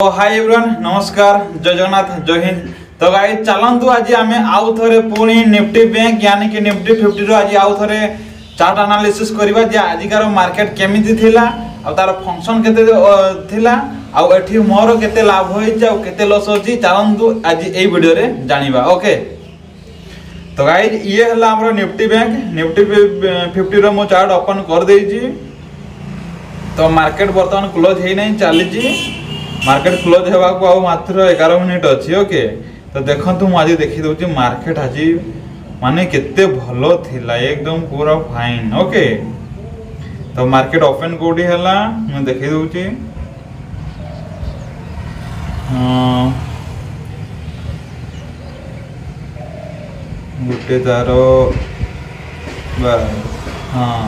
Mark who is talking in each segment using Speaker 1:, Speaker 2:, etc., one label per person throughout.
Speaker 1: तो hi everyone नमस्कार जय जगन्नाथ जय हिंद। तो गाइस चलंतु आज आमे आउ थरे पुणी निफ्टी बैंक यानी कि निफ्टी 50 रो आज आउ थरे चार्ट एनालिसिस करबा जे आजिकार मार्केट केमिति थिला आ तार फंक्शन केते थिला आ एठी मोर केते लाभ होई आ केते लॉस होची चलंतु आज ए वीडियो रे जानिबा। ओके तो गाइस ये हला हमरो निफ्टी बैंक निफ्टी 50 रो मो चार्ट ओपन कर देजी। तो मार्केट वर्तमान क्लोज हे नै चली जी मार्केट क्लोज होगा को आ मात्र 11 मिनिट अच्छी। ओके तो देखंतु मु आज देखि दउची मार्केट आज माने केते भलो थिला एकदम पूरा फाइन। ओके तो मार्केट ओपन कोडी हला मु देखि दउची गुटे तारो हाँ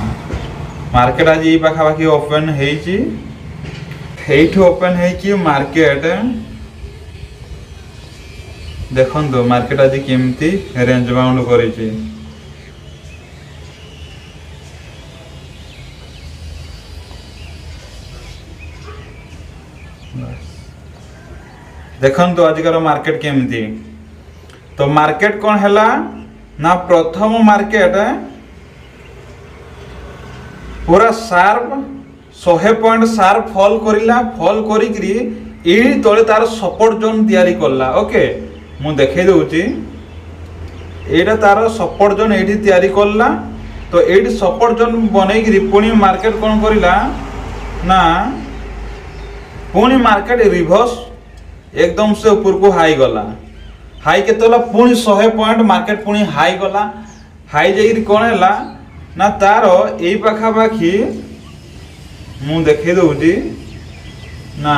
Speaker 1: मार्केट आज ई पाखा पाखी ओपन हेची हेठ ओपन है कि मार्केट देखन तो मार्केट आज केमती रेंज बाउंड करिछि देखन तो आजिकार मार्केट केमती। तो मार्केट कौन हैला ना प्रथम मार्केट पूरा शार्प 100 पॉइंट शार्प फॉल करिला फॉल करिकरी एही तळे तार सपोर्ट जोन तयारी करला। ओके मु देखै दउची एटा तार सपोर्ट जोन एठी तयारी करला। तो एठी सपोर्ट जोन बनेकरी पुणी मार्केट कोन करिला ना पुणी मार्केट रिवर्स एकदम से ऊपर को हाई गला हाई केतला पुणी 100 पॉइंट मार्केट पुणी हाई गला हाई जाई कोन हैला ना तार एई पाखा पाखी मु देखै दउची ना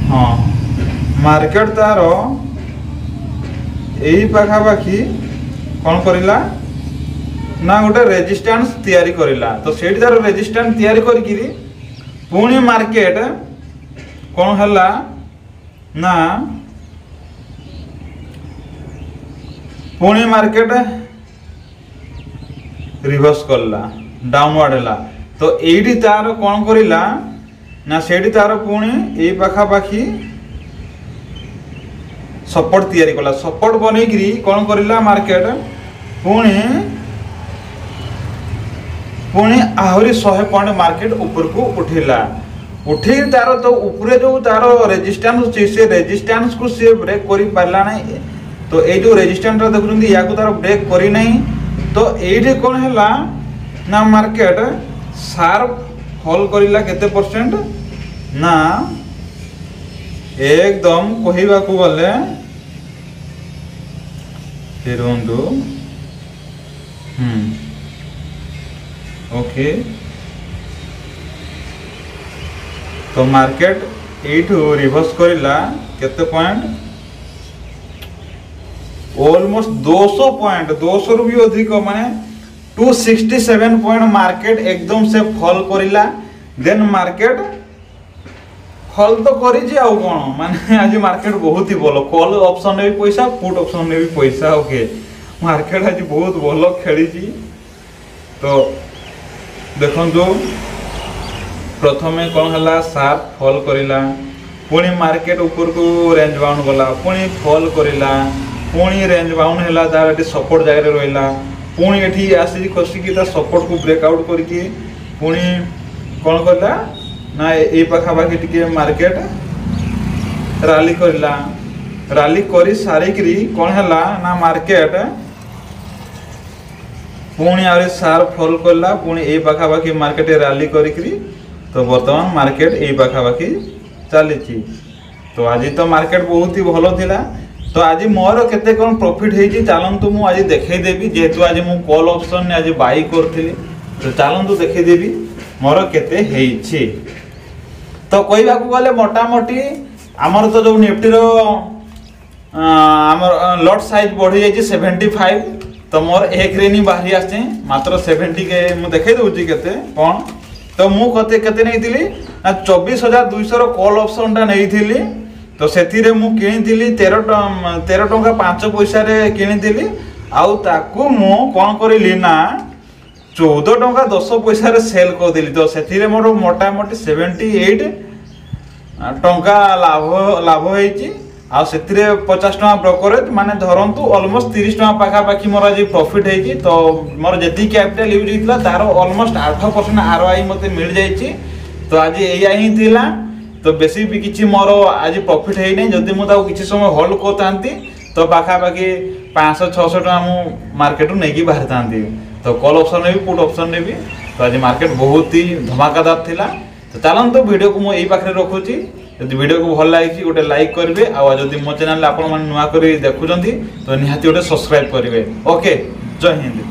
Speaker 1: हाँ मार्केट तार एही पाखा पाखी कौन करिला ना गोटे रेजिस्टेंस तैयारी करिला। तो सेठी तार रेजिस्टेंस तैयारी करिकिरी पुणी मार्केट कौन हैला ना पुणी मार्केट रिवर्स करला डाउनवर्ड हैला। तो एडी तार कोन करिला ना सेडी तार पुणी ए पाखा पाखी सपोर्ट तयारी करला सपोर्ट बनेकरी कोन करिला मार्केट पुणी पुणी आहुरी 100 पॉइंट मार्केट ऊपर को उठिला उठी तार तो ऊपर जो तार रेजिस्टेंस अछि से रेजिस्टेंस को से ब्रेक करि पारला नै। तो ए जो रेजिस्टेंस देखुछंदी या को तार ब्रेक करि नै। तो एठी कोन हैला ना मार्केट शार्प फॉल करिला केते परसेंट ना एकदम कहिबा को गले फिरंदु ओके तो मार्केट एठू रिवर्स करिला केते पॉइंट ऑलमोस्ट 200 पॉइंट 200 रु भी अधिक माने 267 पॉइंट मार्केट एकदम से फॉल करिला। देन मार्केट फॉल तो करिछि आ कोन माने आज मार्केट बहुत ही बोलो कॉल ऑप्शन में भी पैसा पुट ऑप्शन में भी पैसा। ओके मार्केट आज बहुत बोलो खेलिछि। तो देखन जो प्रथमे कोन हला शार्प फॉल करिला पुणी मार्केट ऊपर को रेंज बाउंड गला पुणी फॉल करिला पुणी रेंज बाउंड हैला तार एटी सपोर्ट जगह रे रहिला पुणी एठी आसी खसी की ता सपोर्ट को ब्रेकआउट करके पुणी कोन करला ना ए पाखा पाखी टिके मार्केट रैली करला रैली करी सारी करी कोन हैला ना मार्केट पुणी आरे शार्प फॉल करला पुणी ए पाखा पाखी मार्केट रैली करी तो वर्तमान मार्केट ए पाखा पाखी चलीची। तो आज तो मार्केट बहुत ही भलो थिला। तो आज मोर केते कोन प्रॉफिट हेची चलंतु मु आज देखै देबी जेतु आज मु कॉल ऑप्शन ने आज बाई करथिली। तो चलंतु देखै देबी मोर केते हेची। तो कहबा को गले मोटा मोटी हमर तो जो निफ्टी रो हमर लॉट साइज बढ़ी जाई 75। तो मोर एक रेनी बाहरी आछे मात्र 70 के मु देखै दउची केते कोन। तो मु कते केते नैथिली ना 24200 रो कॉल ऑप्शन टा नैथिली। तो सेथिरे मु किनिथिली 13 टंका 5 पैसा रे किनिथिली आउ ताकू मु कोन करिली ना 14 टंका 10 पैसा सेल करदेली तो से मोर मोटामोटी 78 टंका लाभ होइची आ सेतिरे 50 टंका ब्रोकरेज माने धरंतु ऑलमोस्ट 30 टंका पाखापाखी मोर आज प्रॉफिट होइची तो मोर जति कैपिटल यूज हितला तार ऑलमोस्ट 8% आरओआई मते मिल जाइची तो आज एया ही थिला तो बेसी भी किछि मोर आज प्रॉफिट हेइ नै जदि मु ताको किछि समय होल्ड करतांती तो पाखापाखी 500-600 टंका मु मार्केट नै की बाहर तांती तो कॉल ऑप्शन ने भी पुट ऑप्शन ने भी तो आज मार्केट बहुत ही धमाकादार थिला तो चलंतु वीडियो को मु एई पाखरे रखुची यदि वीडियो को भल लगी गोटे लाइक करेंगे आदि मो चैनल आप नुआ कर देखुं तो निहाती गोटे सब्सक्राइब करेंगे ओके जय हिंद।